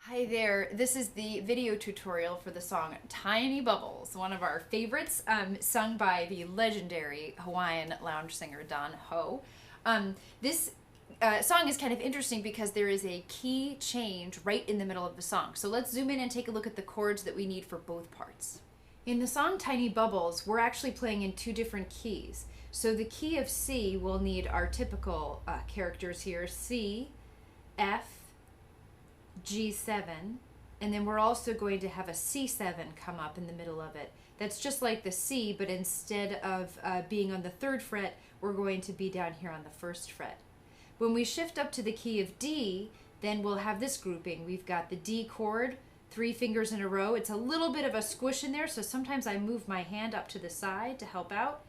Hi there, this is the video tutorial for the song Tiny Bubbles, one of our favorites, sung by the legendary Hawaiian lounge singer Don Ho. This song is kind of interesting because there is a key change right in the middle of the song. So let's zoom in and take a look at the chords that we need for both parts. In the song Tiny Bubbles, we're actually playing in two different keys. So the key of C will need our typical characters here, C, F, G7, and then we're also going to have a C7 come up in the middle of it. That's just like the C, but instead of being on the 3rd fret, we're going to be down here on the 1st fret. When we shift up to the key of D, then we'll have this grouping. We've got the D chord, 3 fingers in a row. It's a little bit of a squish in there, so sometimes I move my hand up to the side to help out.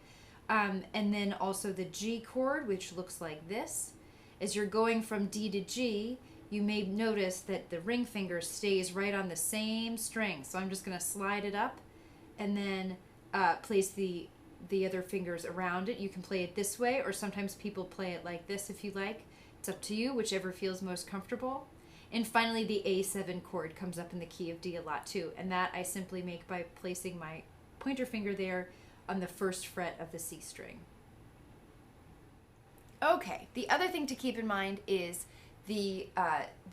And then also the G chord, which looks like this. As you're going from D to G, you may notice that the ring finger stays right on the same string. So I'm just going to slide it up and then place the other fingers around it. You can play it this way, or sometimes people play it like this if you like. It's up to you, whichever feels most comfortable. And finally, the A7 chord comes up in the key of D a lot too. And that I simply make by placing my pointer finger there on the 1st fret of the C string. Okay, the other thing to keep in mind is the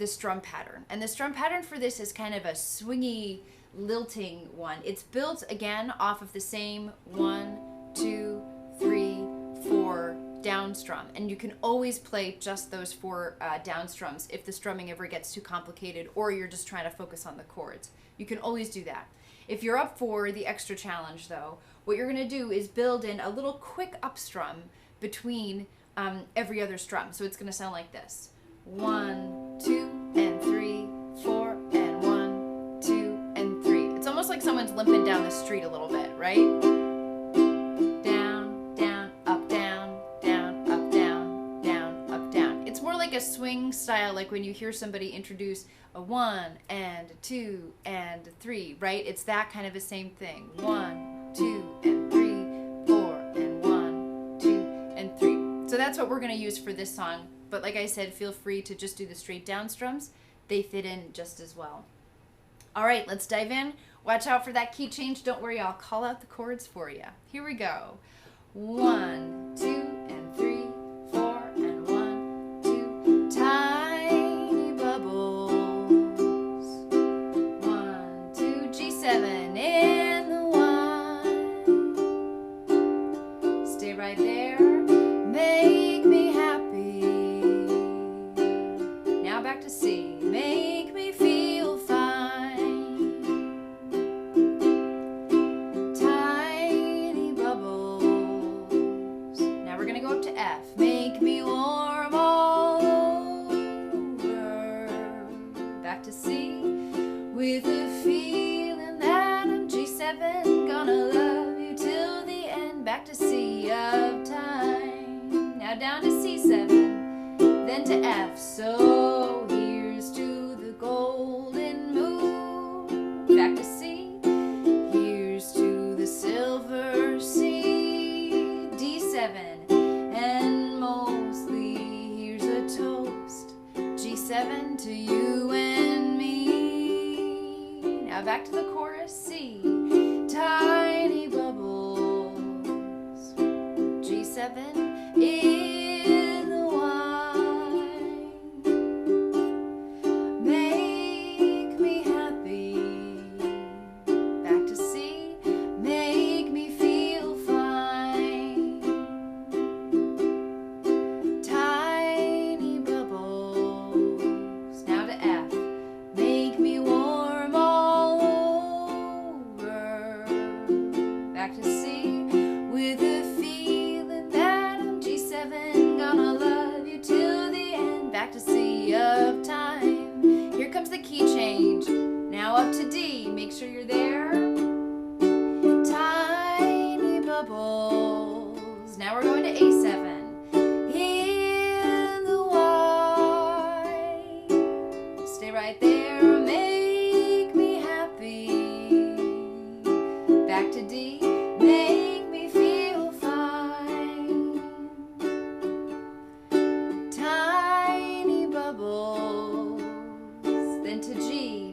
strum pattern. And the strum pattern for this is kind of a swingy, lilting one. It's built again off of the same 1, 2, 3, 4 down strum. And you can always play just those 4 down strums if the strumming ever gets too complicated or you're just trying to focus on the chords. You can always do that. If you're up for the extra challenge though, what you're going to do is build in a little quick up strum between every other strum. So it's going to sound like this. 1, 2, and 3, 4, and 1, 2, and 3. It's almost like someone's limping down the street a little bit, right? Down, down, up, down, down, up, down, down, up, down. It's more like a swing style, like when you hear somebody introduce a 1 and 2 and 3, right? It's that kind of the same thing. 1, 2, and 3, 4, and 1, 2, and 3. So that's what we're going to use for this song. But like I said, feel free to just do the straight down strums. They fit in just as well. All right, let's dive in. Watch out for that key change. Don't worry, I'll call out the chords for you. Here we go. 1, 2, and 3, 4, and 1, 2. Tiny bubbles. 1, 2, G7 in the 1. Stay right there. Make me happy. Back to C. Make me feel fine. Tiny bubbles. Now we're going to go up to F. Make me warm all over. Back to C. With a feeling that I'm G7. Gonna love you till the end. Back to C of time. Now down to C7. Then to F. So here's to the golden moon. Back to C. Here's to the silver sea. D7. And mostly here's a toast. G7 to you and me. Now back to the chorus. C. Tiny bubbles. G7 in the wine. Make me happy. Back to C. Make me feel fine. Tiny bubbles. Now to F. Make me warm all over. Back to C. With a feeling that I'm G7. Gonna love you till the end. Back to C of time. Here comes the key change. Now up to D. Make sure you're there. Tiny bubbles. Now we're going to A7. In the white. Stay right there. Make me happy. Back to D. Make me feel fine. Tiny bubbles. Then to G.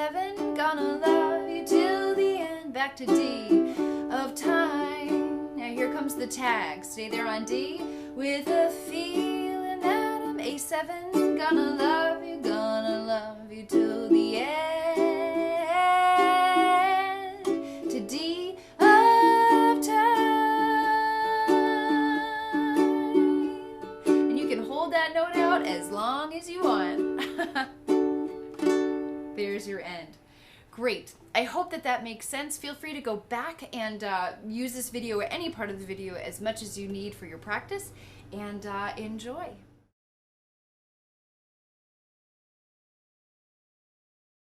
A7, gonna love you till the end. Back to D of time. Now here comes the tag. Stay there on D with a feeling that I'm A7, gonna love you till the end. To D of time. And you can hold that note out as long as you want. There's your end. Great. I hope that that makes sense. Feel free to go back and use this video or any part of the video as much as you need for your practice, and enjoy.